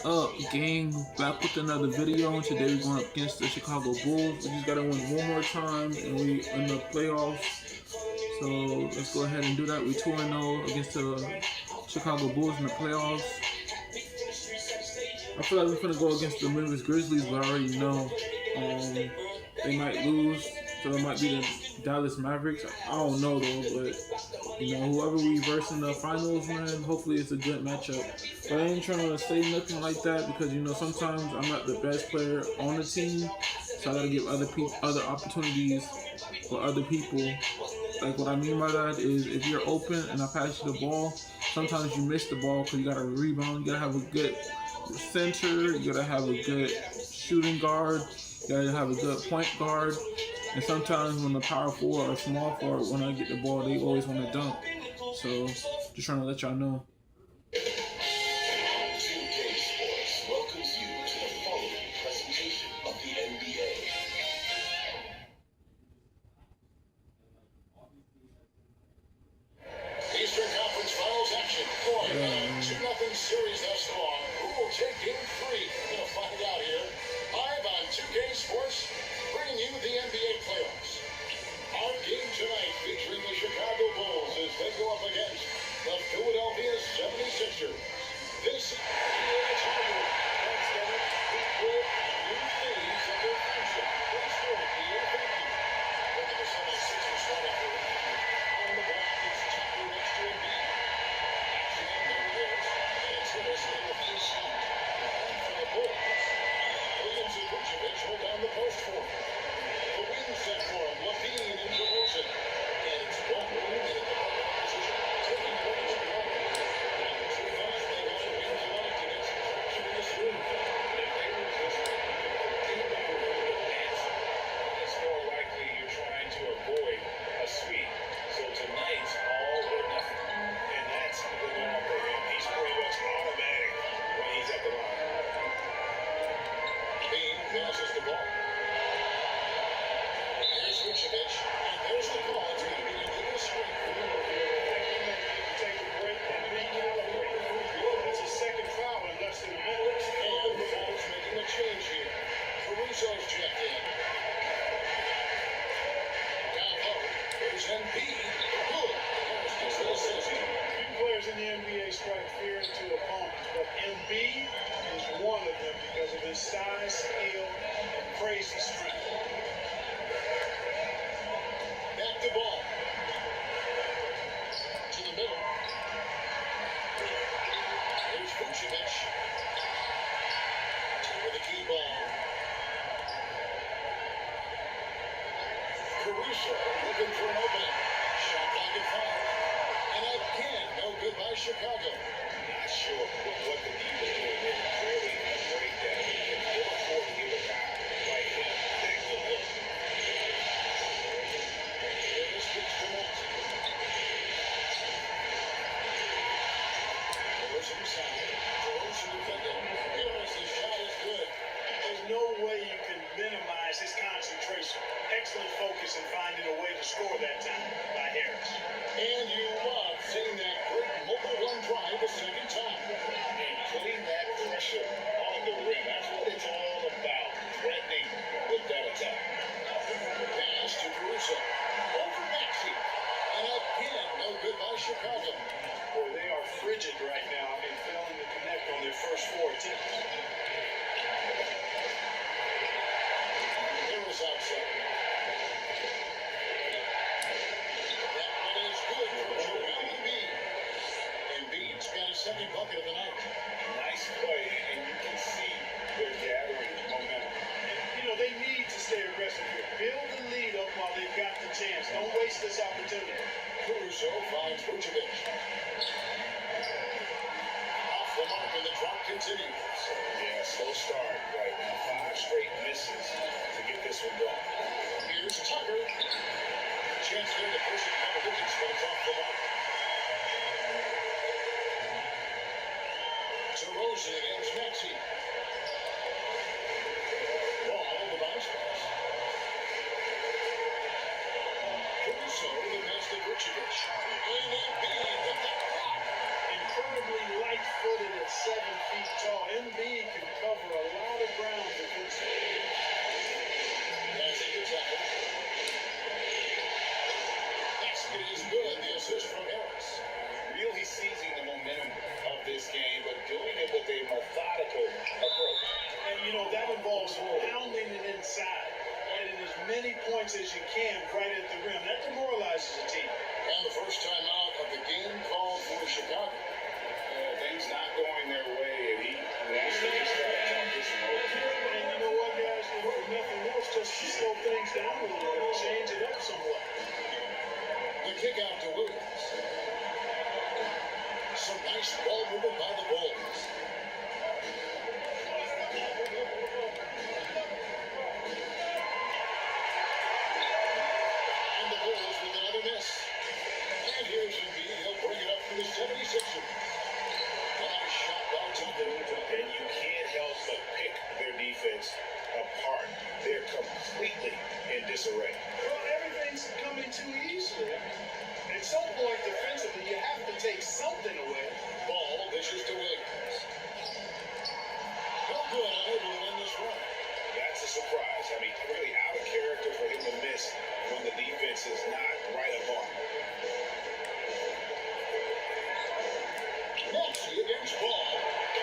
Up, gang? Back with another video, and today we're going up against the Chicago Bulls. We just gotta win one more time, and we in the playoffs. So let's go ahead and do that. We 2-0 against the Chicago Bulls in the playoffs. I feel like we're gonna go against the Memphis Grizzlies, but I already know they might lose. So it might be the Dallas Mavericks. I don't know though, but whoever we verse in the finals, man, hopefully it's a good matchup. But I ain't trying to say nothing like that because sometimes I'm not the best player on the team, so I gotta give other opportunities for other people. Like what I mean by that is if you're open and I pass you the ball, sometimes you miss the ball because you gotta rebound. You gotta have a good center. You gotta have a good shooting guard. You gotta have a good point guard. And sometimes when the power forward or small forward, when I get the ball, they always want to dunk. So just trying to let y'all know. Eastern Conference Finals action. 2-0 series thus far. Who will take Game 3? We're going to find out here. Live on 2K Sports, bringing you the NBA playoffs. Our game tonight featuring the Chicago Bulls as they go up against the Philadelphia 76ers. This is the Tiger. That's the new phase of their friendship. Please join me in thank you. Look at the 76ers starting for on the block. It's Tucker next to Embiid. Action in there it is. And it's Willis in the face shot. For the Bulls. Williams and Vucevic hold down the post for him. The wing set for him. Levine into Wilson. And it's one room in the position. Taking points for him. And it's the fast they want to win tonight against the action in this room. And if they lose this one, they'll never win the dance. It's more likely you're trying to avoid a sweep. So tonight's all or nothing. And that's the norm for him. He's pretty much automatic when he's at the line. Levine passes the ball. Here's Vucevic. And there's the call. It's going to be an illegal screen. Take a break and recalibrate. That's a second foul in less than a minute. And the Bulls making a change here. Caruso's checked in. Down low. There's Embiid. Good. Harris gets the assist. Few players in the NBA strike fear into opponents, but Embiid is one of them because of his size, skill, and crazy strength. Back the ball. To the middle. There's Vucevic. With the key ball. Caruso looking for an opening. Shot clock at 5. And again, no good by Chicago. Not sure what the deal is doing there. Clearly, a break that he can ill afford to give a guy like him that good look. Davis gets to Monty. Goes inside. Throws to the defender. Harris, his shot is good. There's no way you can minimize his concentration. Excellent focus in finding a way to score that time by Harris. And you love seeing that great mobile run drive a second time. And putting that pressure on the rim, that's what it's all about. Threatening with that attack. Pass to Caruso. Over Maxey. And again, no good by Chicago. Boy, they are frigid right now. I mean, failing to connect on their first 4 attempts. Harris outside. That one is good for Joel Embiid. Embiid's got his second bucket of the night. Nice play, and you can see they're gathering momentum. And, they need to stay aggressive here. Build the lead up while they've got the chance. Don't waste this opportunity. Caruso finds Vucevic. Off the mark and the drop continues. Yeah, slow start right now. 5 straight misses to get this one going. Here's Tucker. Chance there to push it double digits, but it's off the mark. DeRozan against Maxey. Ball on the bounce pass. Caruso the pass to Vucevic. And Embiid with the block. Incredibly light-footed at 7 feet tall. Embiid points as you can right at the rim. That demoralizes a team. And the first time out of the game called for Chicago. Things not going their way, and he wants to just try to talk this one over. And you know what, guys? If nothing else, just to slow things down a little bit, change it up somewhat. The kick out to Williams. Some nice ball movement by the Bulls. And the Bulls with another miss. And here's Embiid. He'll bring it up for the 76ers. A nice shot by Tucker. And you can't help but pick their defense apart. They're completely in disarray. Well, everything's coming too easily. At some point, defensively, you have to take something away. Ball dishes to Williams. No good, unable to win this run. That's a surprise. I mean, really out of character for him to miss when the defense is not right up on him. Maxey against Ball.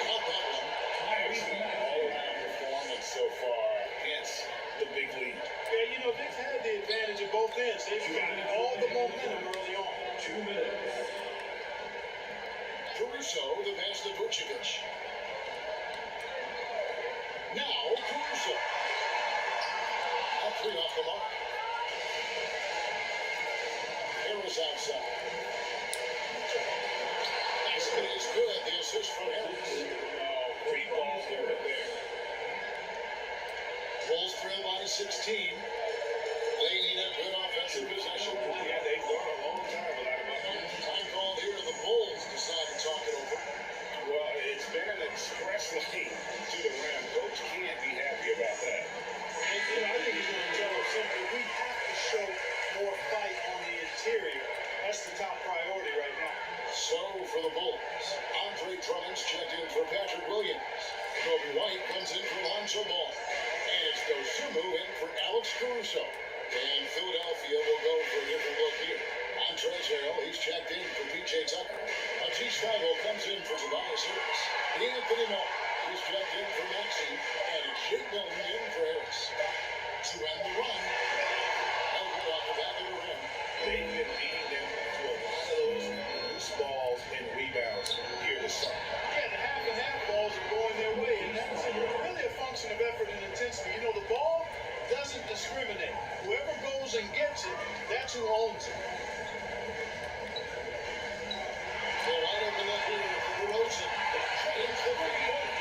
Caught that one. All-around performance so far against the big lead. Yeah, you know, they've had the advantage at both ends. They've gotten all the momentum early on. 2 minutes. Caruso, the pass to Vucevic. Now, Caruso. A three off the mark. Harris outside. Basket is good. The assist from Harris. Oh, great ball over there. Bulls trail by 16. They need a good offensive possession. Yeah, they've gone a long time without him. Time called here. The Bulls decide to talk it over. Well, it's been an express lane to the rim. Coach can't be happy about that. And, you know, I think he's going to tell us simply, we have to show more fight on the interior. That's the top priority right now. So for the Bulls, Andre Drummond's checked in for Patrick Williams. Kobe White comes in for Lonzo Ball. And it's Dosunmu in for Alex Caruso. And Philadelphia will go for a different look here. Montrezl Harrell, he's checked in for P.J. Tucker. Matisse Thybulle comes in for Tobias Harris. Anthony Moore, he's checked in for Maxey. And Jake Milton in for Harris. To end the run, Elwood off the back of the rim. They've been beating them to a lot of those loose balls and rebounds here this summer. Yeah, the half and half balls are going their way, and that's really a function of effort and intensity. You know, the ball doesn't discriminate. Whoever goes and gets it, that's who owns it. They're right open up here for DeRozan. James the three-point.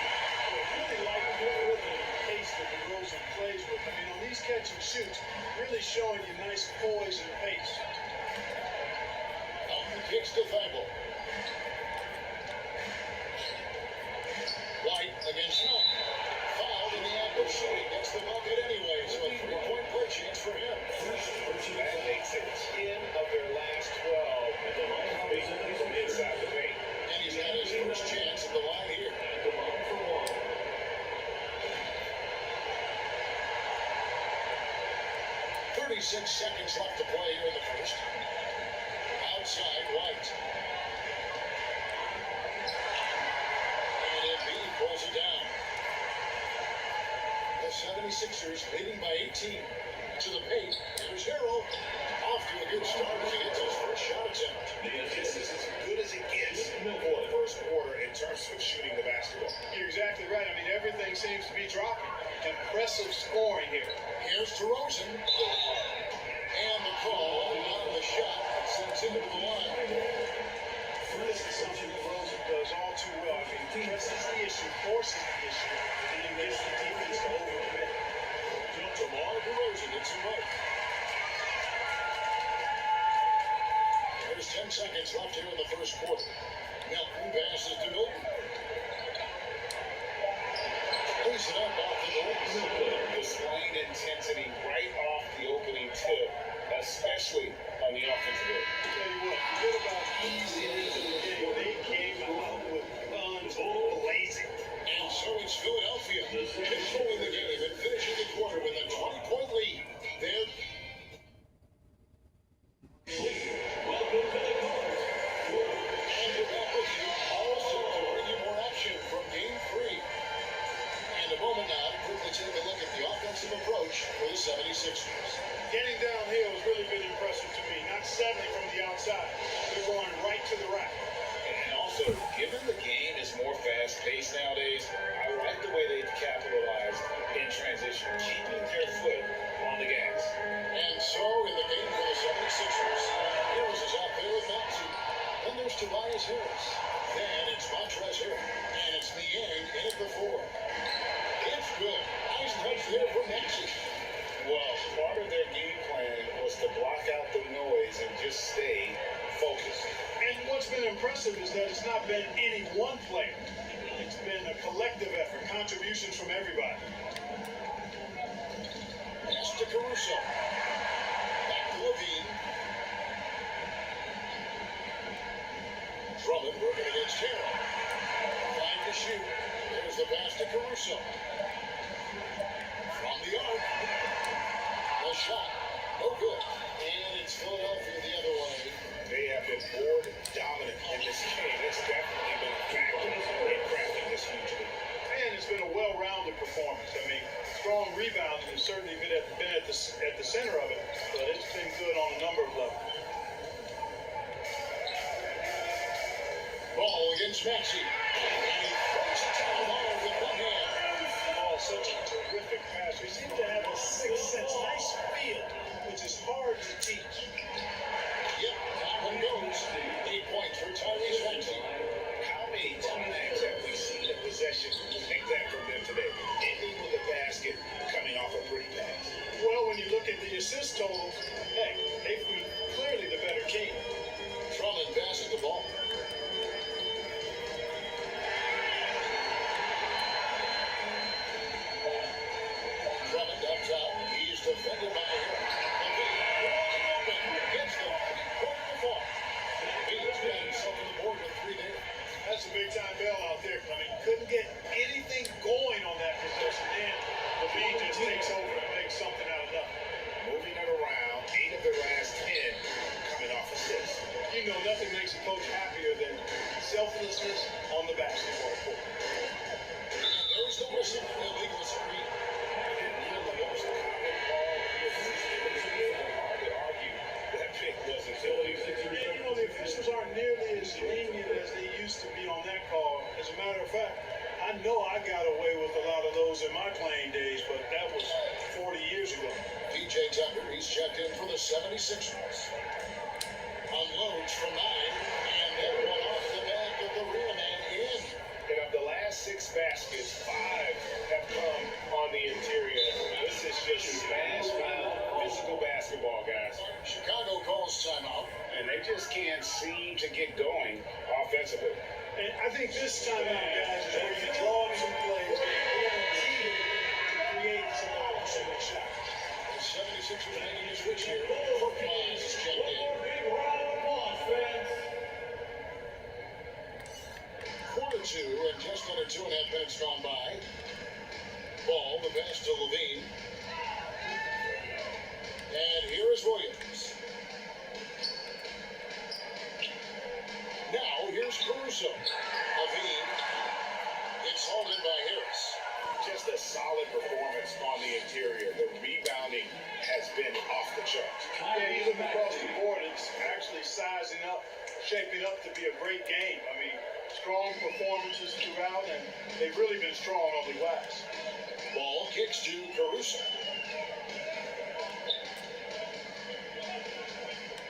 I really like the rhythm and pace that DeRozan plays with. I mean, on these catch and shoots, really showing you nice poise and pace. Elton kicks to Thybulle. White against Snow. Fouled in the act of shooting. Gets the bucket anyway, so a three-point play chance for him. That makes it 10 of their last 12. And the line from inside the paint. And he's had his first chance at the line here. 36 seconds left to play here in the first. Outside, White. And Embiid pulls it down. The 76ers leading by 18 to the paint. Here's Harrell. Off to a good start as he gets his first shot attempt. This is as good as it gets for the first quarter in terms of shooting the basketball. You're exactly right. I mean, everything seems to be dropping. Impressive scoring here. Here's DeRozan. And the call on the shot that sends him to the line. This is something that Rosen does all too well. I mean, he presses the issue, forces the issue, and then gets the defense to overcommit. DeMar DeRozan gets him right. There's 10 seconds left here in the first quarter. Melton passes to Milton. Lays it up off the goal. Displaying intensity right off the opening tip, especially on the offensive end. Tell you what, forget about easy into the game. They came out with guns blazing. And so it's Philadelphia controlling the game and finishing the quarter with a 20-point lead. They're all set to bring you more action from Game 3. And a moment now bench for the 76ers. Getting downhill has really been impressive to me. Not settling from the outside. They're going right to the rack. And also, given the game is more fast-paced nowadays, I like the way they've capitalized in transition, keeping their foot on the gas. And so, in the game for the 76ers, Harris is out there with Maxey. Then there's Tobias Harris. Then it's Montrezl Harrell. And it's Niang in at the 4. It's good. Nice touch there for Maxey. Well, part of their game plan was to block out the noise and just stay focused. And what's been impressive is that it's not been any one player. It's been a collective effort, contributions from everybody. Pass to Caruso. Back to Levine. Drummond working against Harrell. Trying to shoot. There's the pass to Caruso. From the arc. The shot. No good. And it's Philadelphia the other way. They have been board dominant in this game. It's definitely been a factor in crafting this huge lead. And it's been a well-rounded performance. I mean, strong rebounding has certainly been at the center of it, but it's been good on a number of levels. Ball against Maxey. And he throws it down the ball with one hand. Oh, such a terrific pass. We seem to have a sixth sense, nice feel, which is hard to teach. Yep, that one goes. 8 points for Tyrese Maxey. How many times have we seen a possession like that from them today? Ending with a basket, coming off a pretty pass. Well, when you look at the assist total, hey, they've been clearly the better team. Drummond passes the ball. Drummond up top. He's defended by Harrell. Levine gets the three-quarter ball. Levine's got himself on the board with 3 there. That's a big-time bail out there. I mean, couldn't get anything going on that possession. Then Levine just takes over and makes something out of nothing. Moving it around, 8 of their last 10 coming off assists. You know, nothing makes a coach happier than selflessness on the basketball court. And there's the whistle for illegal screen. And one of the most common call hard to argue that pick wasn't illegal. And, you know, the officials aren't nearly as lenient as they used to be on that call. As a matter of fact, I know I got away with a lot of those in my playing days, but that was 40 years ago. PJ Tucker, he's checked in for the 76ers. Unloads from 9, and then one off the back of the rear man in. And of the last 6 baskets, 5 have come on the interior. This is just smash-mouth physical basketball, guys. Chicago calls timeout. And they just can't seem to get going offensively. And I think this time out, guys, is where you draw up some plays guaranteed to create some opportunity shots. The 76ers making a switch here. Korkmaz is checked in. Quarter 2, and just under 2.5 minutes gone by. Ball, the pass to Levine. And here is Williams. Now, here's Caruso. Levine. It's hauled in by Harris. Just a solid performance on the interior. The rebounding has been off the charts. Yeah, you look across the board, it's actually sizing up, shaping up to be a great game. I mean, strong performances throughout, and they've really been strong on the glass. Ball kicks to Caruso.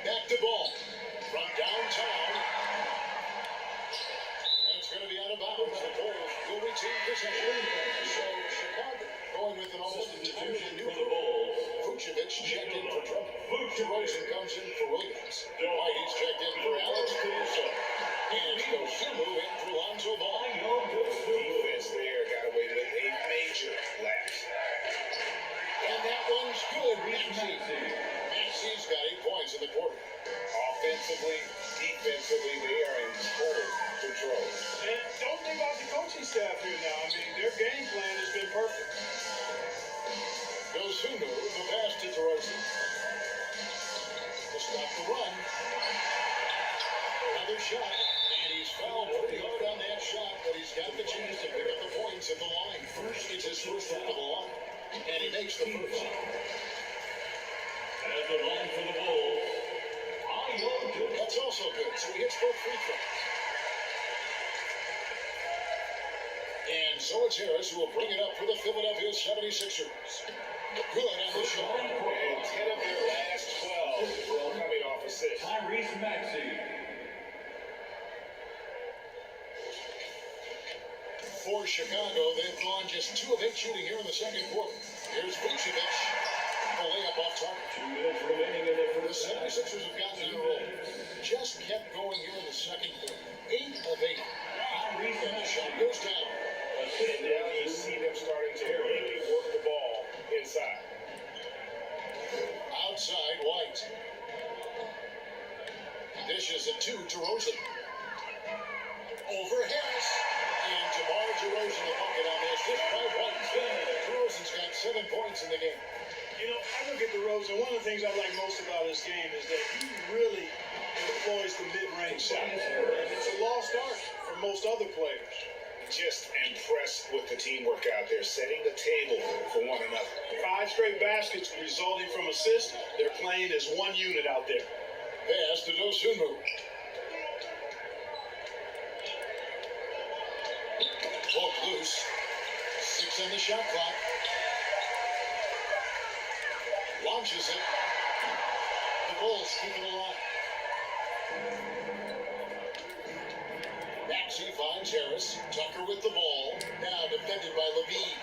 Back to ball. From downtown. And it's going to be out of bounds. The Bulls will retain possession. So Chicago going with an almost entirely new ball. Vucevic checked in for Drummond. DeRozan comes in for Williams. Whitey's checked in for Alex Caruso. And Dosunmu in for Lonzo Ball. Defense there got away with a major lapse. And that one's good. Maxey's got 8 points in the quarter. Offensively, defensively, they are in total control. And don't leave out the coaching staff here now. I mean, their game plan has been perfect. Dosunmu, the pass to DeRozan. To stop the run. Another shot. And he's fouled pretty hard on that shot, but he's got the chance to pick up the points at the line. It's his first one to the line. And he makes the first. At the line for the Bulls, That's also good. So he hits both free throws. And so it's Harris who will bring it up for the Philadelphia 76ers. Good on the shot. and 10 of their last 12 were all coming off assists. Tyrese Maxey. For Chicago, they've gone just 2 of 8 shooting here in the second quarter. Here's Vucevic. A layup off target. 2 minutes remaining in the The first. 76ers have gotten in a roll. Just kept going here in the second quarter. 8 of 8. And the shot goes down. And now you see them starting to really work the ball inside. Outside, White. Dishes it to Rosen. Over Harris. And DeMar DeRozan a bucket on this. Just by White. DeRozan's got 7 points in the game. You know, I look at DeRozan. One of the things I like most about his game is that he really employs the mid-range shot. And it's a lost art for most other players. Just impressed with the teamwork out there, setting the table for one another. 5 straight baskets resulting from assists. They're playing as one unit out there. Pass to Dosunmu. Hook loose. 6 on the shot clock. Launches it. The Bulls keep it alive. Maxey finds Harris. Tucker with the ball. Now defended by Levine.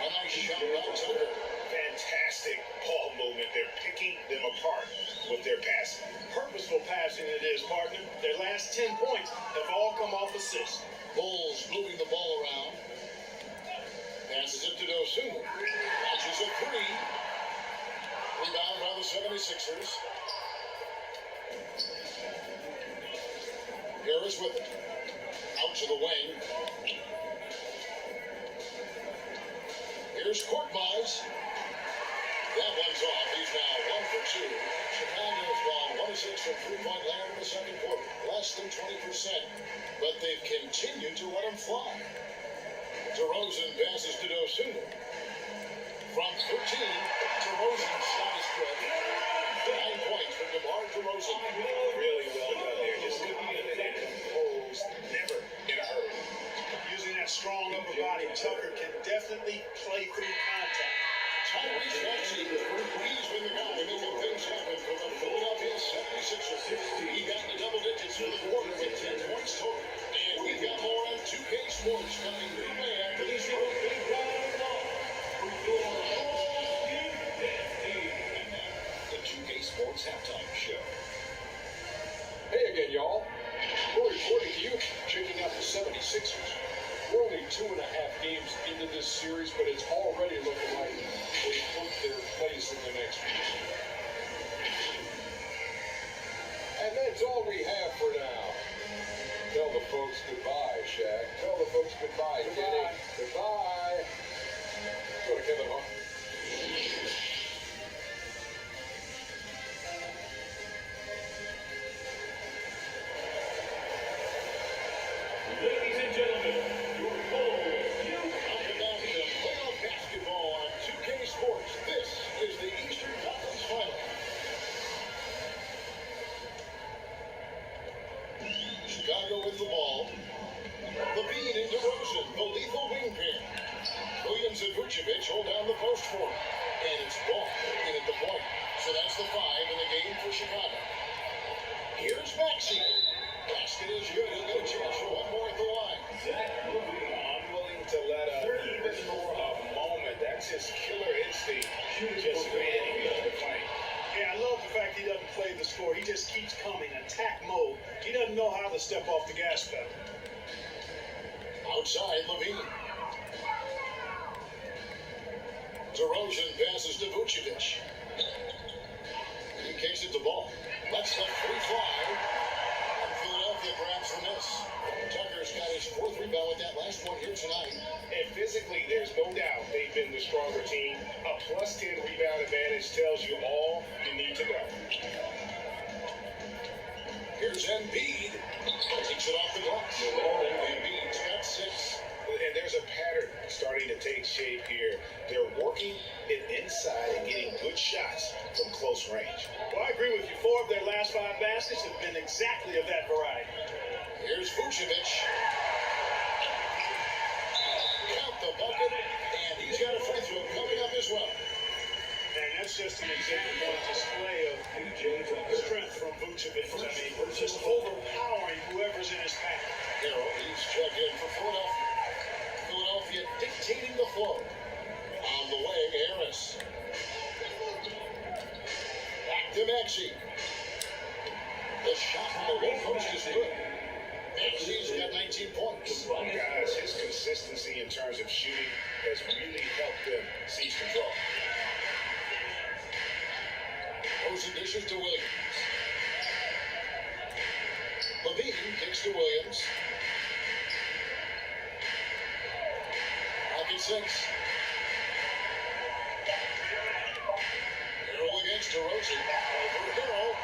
A nice shot by Tucker. Fantastic ball movement. They're picking them apart with their passing. Purposeful passing it is, partner. Their last 10 points have all come off assists. Bulls moving the ball around. Passes it to Dosunmu. Launches a 3. Rebound by the 76ers. Harris with it. Out to the wing. Here's Korkmaz. That one's off. He's now 1 for 2. Chicago's gone 1 of 6 from three-point land in the second quarter. Less than 20%. But they've continued to let him fly. DeRozan passes to Dosunmu. From 13, DeRozan's shot is good. 9 points for DeMar DeRozan. Really well done there. Just looking at it, composed, never in a hurry. Using that strong upper body, Tucker can definitely play through contact. Tyrese Maxey, he's been the guy making things happen for the Philadelphia 76ers. He got into double digits for the quarter with 10 points total. And we've got more on 2K Sports coming your way after this little big round of golf. The 2K Sports Halftime Show. Hey again, y'all. We're reporting to you, checking out the 76ers. We're only 2.5 games into this series, but it's already looking like they took their place in the next piece. And that's all we have for now. Tell the folks goodbye, Shaq. Tell the folks goodbye, Kenny. Goodbye. Go to Kevin Hart. Ladies and gentlemen, your Bulls. Welcome back to playoff basketball on 2K Sports. This is the Eastern Conference Final. Chicago with the ball. Levine into Rosen, the lethal wing pin. Williams and Vucevic hold down the post for him. And it's ball in at the point. So that's the 5 in the game for Chicago. Here's Maxey. Basket is good. He'll get a chance for one more at the line. Zach Levine, unwilling to let even for a moment. That's his killer instinct. Just manning the fight. Yeah, I love the fact he doesn't play the score. He just keeps coming, attack mode. He doesn't know how to step off the gas pedal. Outside, Levine. DeRozan passes to Vucevic. He kicks it to ball. Lets the free fly. And Philadelphia grabs the miss. Tucker's got his 4th rebound with that last one here tonight. And physically, there's no doubt they've been the stronger team. A plus 10 rebound advantage tells you all you need to know. Here's Embiid. Takes it off the glass. Embiid's got 6. And there's a pattern starting to take shape here. They're working working it inside and getting good shots from close range. Well, I agree with you. 4 of their last 5 baskets have been exactly of that variety. Here's Vucevic. Count the bucket, and he's got a free throw coming up as well. And that's just an example of display of strength from Vucevic. I mean, just overpowering whoever's in his path. Harrell, he's checked in for Philadelphia. Philadelphia dictating the flow. On the wing, Harris. Back to Maxey. The shot from the low post is good. Maxey's got 19 points. Guys, his consistency in terms of shooting has really helped them seize control. Rosen dishes to Williams. Levine kicks to Williams. Pocket 6. Harrell against DeRozan. Over Harrell.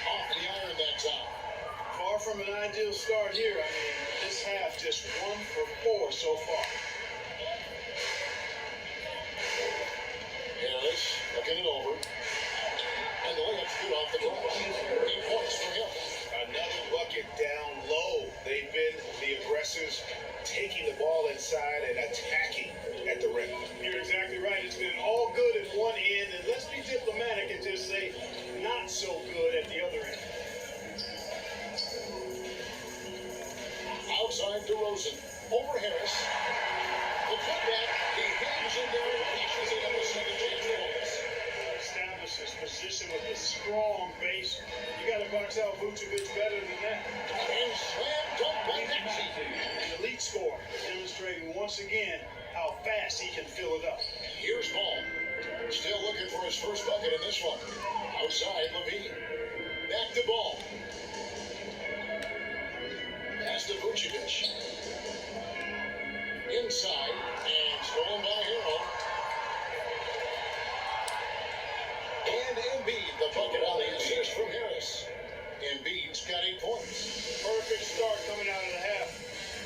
Off the iron that time. Far from an ideal start here. I mean, this half just 1 for 4 so far. Harris looking it over. And the layup's good off the glass. 8 points for him. Another bucket down low. They've been the aggressors, taking the ball inside and attacking at the rim. You're exactly right. It's been all good at one end, and let's be diplomatic and just say not so good at the other end. Outside DeRozan. Over Harris. The putback. He hangs in there and cashes in on the second chance points. Establish his position with a strong base. You got to box out Vucevic better than that. And slam dunk by Maxey. An elite scorer, demonstrating once again how fast he can fill it up. Here's Ball. Still looking for his first bucket in this one. Outside Levine. Back to Ball. Pass to Vucevic. Inside and stolen by Harrell. And Embiid, the bucket on the assist from Harris. Embiid's got 8 points. Perfect start coming out of the half.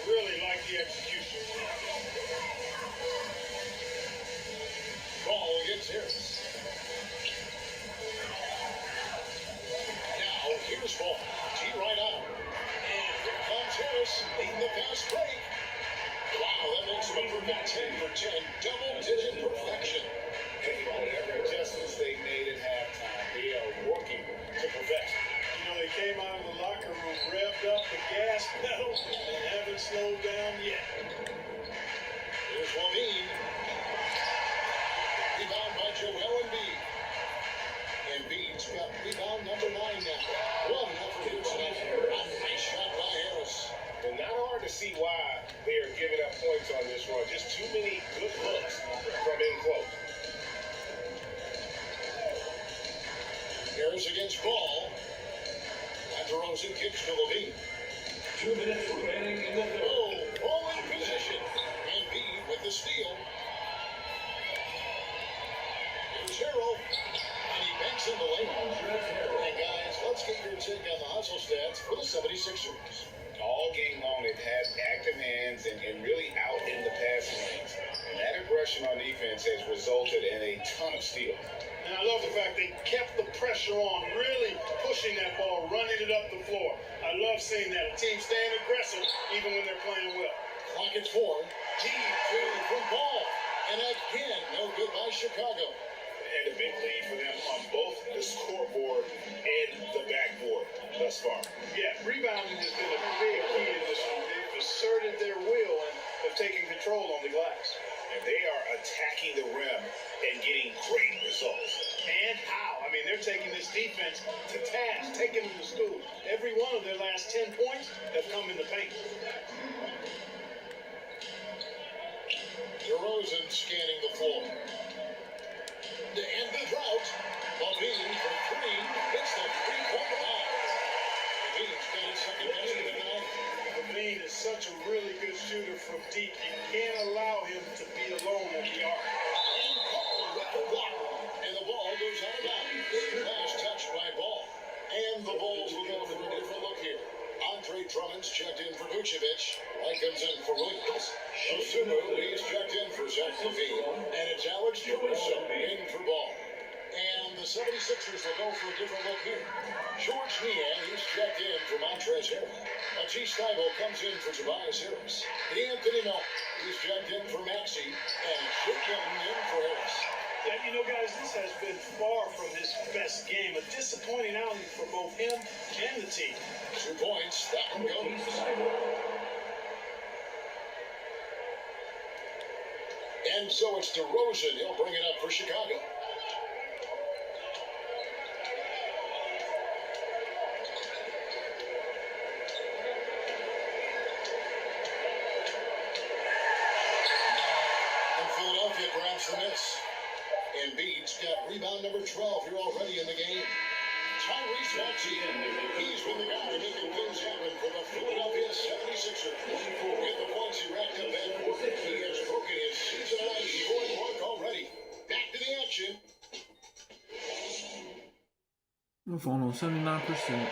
Really like the execution. Ball against Harris. Now here's Ball. G right out. And here comes Harris leading the fast break. Wow, that makes him a perfect 10 for 10. Double-digit perfection. And whatever adjustments they made at halftime, they are working to perfection. You know, they came out of the locker room, revved up the gas pedal, and haven't slowed down yet. Here's Levine. Rebound by Joel Embiid. Embiid's got rebound number 9 now. One effort here tonight. A nice shot by Harris. Well, not hard to see why they are giving up points on this run. Just too many good looks from in close. Harris against Ball. And DeRozan kicks to Levine. 2 minutes remaining in the third. Oh, Ball in position. Embiid with the steal. Here's Harrell. And he banks in the lane. And guys, let's get your take on the hustle stats for the 76ers. All game long, they've had active hands and really out in the passing lanes. And that aggression on defense has resulted in a ton of steals. And I love the fact they kept the pressure on, really pushing that ball, running it up the floor. I love seeing that. A team staying aggressive even when they're playing well. Clock at 4. Deep two from Ball. And again, no good by Chicago. And a big lead for them on both the scoreboard and the backboard thus far. Yeah, rebounding has been a big key in this one. They've asserted their will and have taken control on the glass. And they are attacking the rim and getting great results. And how? I mean, they're taking this defense to task, taking them to school. Every one of their last 10 points have come in the paint. DeRozan scanning the floor. To end the drought, Levine for 3. Hits the three-point line. Levine's got his second basket of the night. Levine is such a really good shooter from deep. You can't allow him to be alone at the arc. And Ball with the block. And the ball goes out of bounds. Last touch by Ball. And the Bulls will go for a different look here. Andre Drummond's checked in for Vucevic. White comes in for Williams. Osuna He's checked in for Zach Levine. And it's Alex Caruso in for ball. And the 76ers will go for a different look here. George Niang, he's checked in for Montrezl Harrell. Matisse Thybulle comes in for Tobias Harris. Anthony Melton, he's checked in for Maxey. And Shake Milton in for Harris. Yeah, you know, guys, this has been far from his best game. A disappointing outing for both him and the team. 2 points, that one goes. And so it's DeRozan. He'll bring it up for Chicago. And Philadelphia grabs the miss. Embiid's got rebound number 12 here already in the game. Tyrese Maxey, he's been the guy making things happen for the Philadelphia 76ers. With the points he racked up and he has broken his season-high scoring mark already. Back to the action. My phone on 79%. And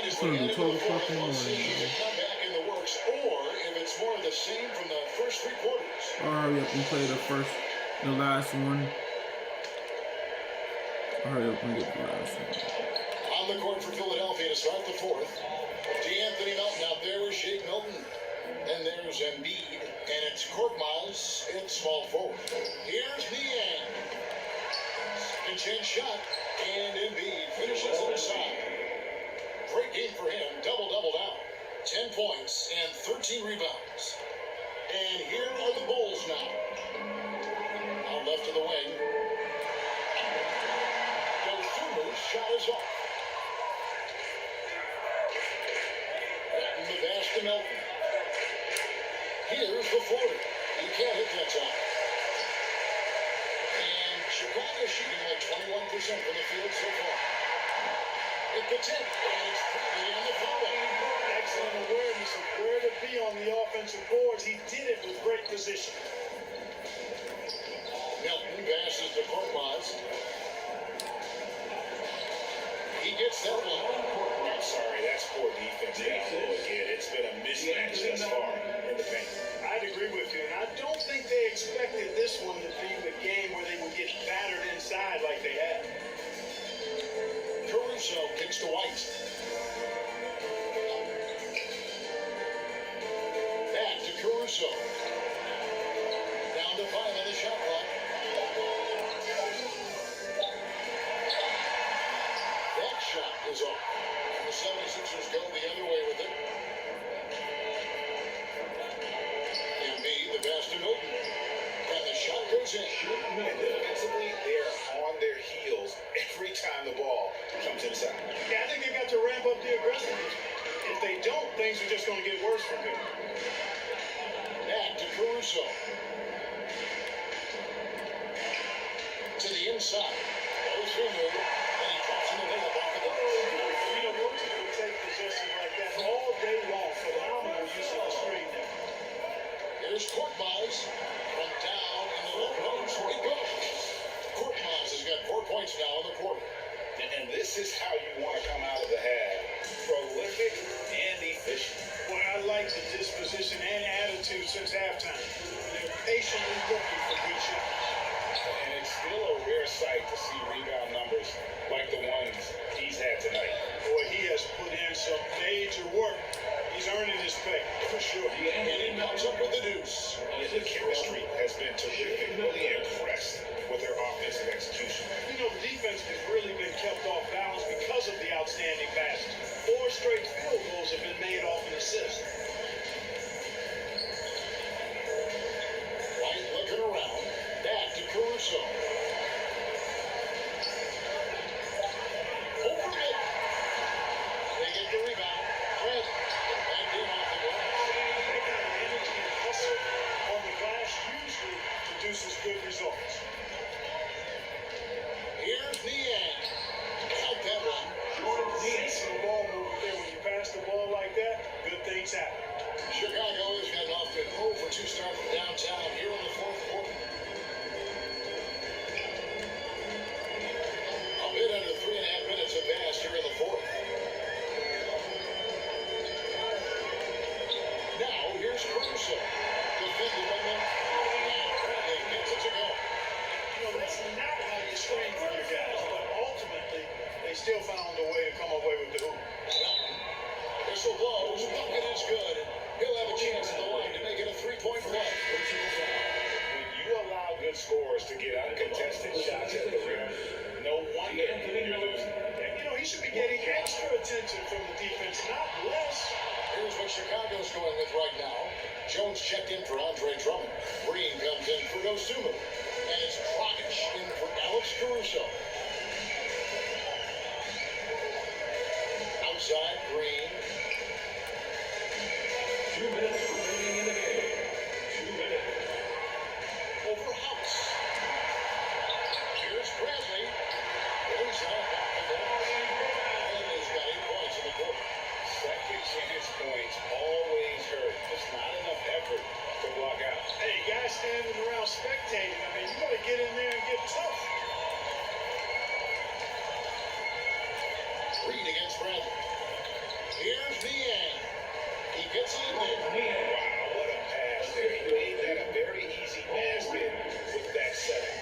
it's gonna be 12 o'clock in the morning, come back in the works, or if it's more of the same from the first 3 quarters. I'll hurry up and play the last one. I'll hurry up and get the last one. On the court for Philadelphia to start the 4th. D'Anthony Melton out there with Shake Milton. And there's Embiid. And it's Korkmaz in small forward. Here's Niang. Second chance shot. And Embiid finishes inside. Great game for him. Double-double now. 10 points and 13 rebounds. And here are the Bulls now. Out left of the wing. Dosunmu's shot is off. Back in the pass to Melton. Here's the floater. You can't hit that shot. And Chicago shooting like 21% from the field so far. It gets in, and it's probably on the foul line. Excellent awareness of where to be on the offensive boards. He did it with great position. Melton passes to Korkmaz. He gets that one. I'm sorry, that's poor defense down low again. It's been a mismatch thus far in the paint. I'd agree with you, and I don't think they expected this one to be the game where they would get battered inside like they had. Caruso kicks to White. Back to Caruso. Down to 5 on the shot clock. That shot is off. The 76ers go the other way with it. Embiid, the pass to Milton. And the shot goes in. And defensively, they're on their heels every time the ball comes inside. Yeah, I think they've got to ramp up the aggressiveness. If they don't, things are just going to get worse from here. Back to Caruso. To the inside. Goes through move. And he drops in the layup off the glass. You know, most people take possessions like that all day long. Phenomenal use of the screen there. Here's Korkmaz from down in the low post. It goes. Korkmaz has got 4 points now in the quarter. And this is how you want to come out of the half. Prolific and efficient. Boy, I like the disposition and attitude since halftime. They're patiently looking for good shots. And it's still a rare sight to see rebound numbers like the ones he's had tonight. Boy, he has put in some major work. He's earning his pay, for sure. And he comes up with the deuce. And the chemistry has been terrific. Really impressed with their offensive execution. You know, defense has really been kept off balance because of the outstanding passes. 4 straight field goals have been made off an assist. White looking around. Back to Caruso. Over it. They get the rebound. Fred. Back in off the glass. That kind of energy and hustle on the glass usually produces good results. Here's Niang. Count that one. Decent ball movement there. When you pass the ball like that, good things happen. Chicago has gotten off to an 0 for 2 start from downtown here in the 4th quarter. A bit under 3.5 minutes have passed here in the 4th. Now here's Caruso. Defended Chicago's going with right now. Jones checked in for Andre Drummond. Green comes in for Dosunmu. And it's Dragic in for Alex Caruso. Outside, Green. 2 minutes remaining in the game. 2 minutes. Over House. Here's Bradley. Brings it up off the ball. Bradley's got 8 points in the quarter. Second chance points always hurt. Just not enough effort to block out. Hey, guys standing around spectating. I mean, you got to get in there and get tough. Green against Bradley. Here's Niang. He gets it in there. Wow, what a pass there. He made that a very easy basket with that setup.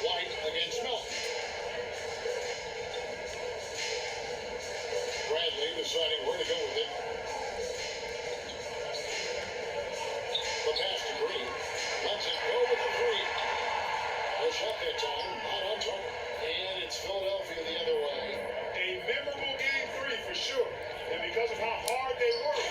White against Melton. Bradley deciding where to go with it. The pass to Green. Lets it go with the three. No shot that time. Not on target. And it's Philadelphia the other way. A memorable game 3 for sure. And because of how hard they work,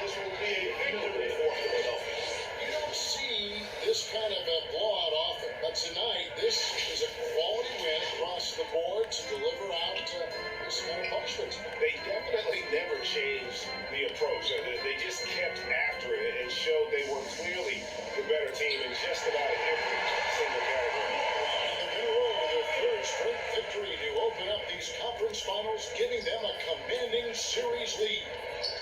this will be a victory for Philadelphia. You don't see this kind of a blowout often, but tonight this is a quality win across the board to deliver out this kind of punishment. They definitely never changed the approach. They just kept after it and showed they were clearly the better team in just about every single category. And they're going to roll with their third straight victory to open up these conference finals, giving them a commanding series lead.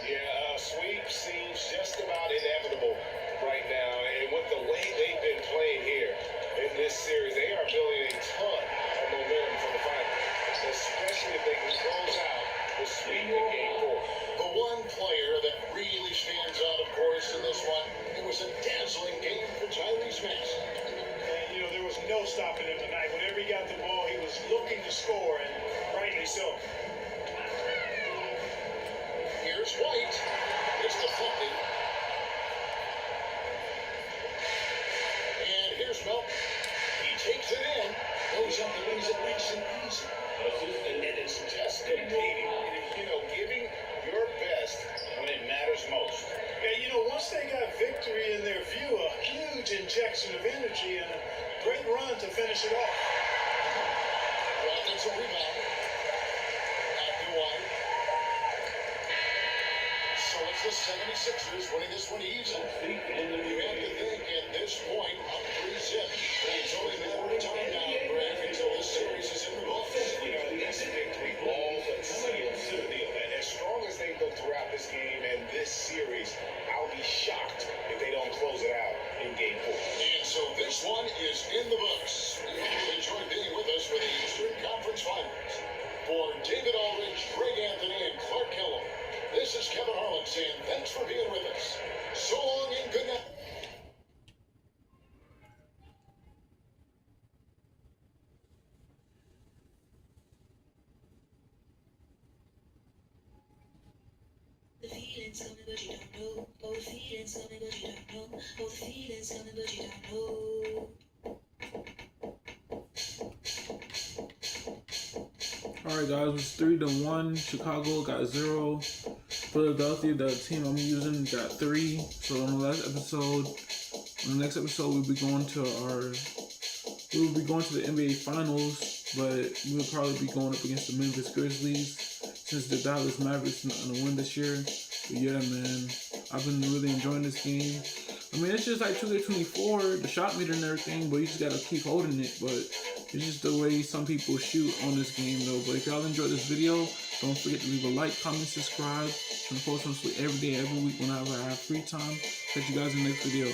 Yeah, sweep seems just about inevitable right now. And with the way they've been playing here in this series, they are building a ton of momentum for the finals, especially if they can close out the sweep in Game 4. The one player that really stands out, of course, in this one, it was a dazzling game for Tyrese Maxey. And, you know, there was no stopping him tonight. Whenever he got the ball, he was looking to score, and rightly so. Here's White. It's deflected. And here's Melton. He takes it in. Goes up and brings it nice and easy. And it's just competing, giving your best when it matters most. Yeah, you know, once they got victory in their view, a huge injection of energy and a great run to finish it off. Offensive rebound. After White. So it's the 76ers winning this one easy. You have to think at this point, up 3-zip. It's only a matter of time now, Greg, until this series is in the books. This victory all but seals the deal. And as strong as they look throughout this game and this series, I'll be shocked if they don't close it out in Game 4. And so this one is in the books. We hope you enjoyed being with us for the Eastern Conference Finals. For David Aldridge, Greg Anthony, and Clark Kellogg, this is Kevin Harlan saying thanks for being with us. So long and good night. The feeling's coming, but you don't know. Oh, the feeling's coming, but you don't know. Oh, the feeling's coming, but you don't know. Alright guys, it's 3-1. Chicago got 0. Philadelphia, the team I'm using, got 3. So on the next episode we'll be going to the NBA Finals, but we'll probably be going up against the Memphis Grizzlies since the Dallas Mavericks not gonna win this year. But yeah, man, I've been really enjoying this game. I mean, it's just like 2K24, the shot meter and everything, but you just gotta keep holding it. But it's just the way some people shoot on this game, though. But if y'all enjoyed this video, don't forget to leave a like, comment, subscribe. I'm gonna post on every day, every week whenever I have free time. Catch you guys in the next video.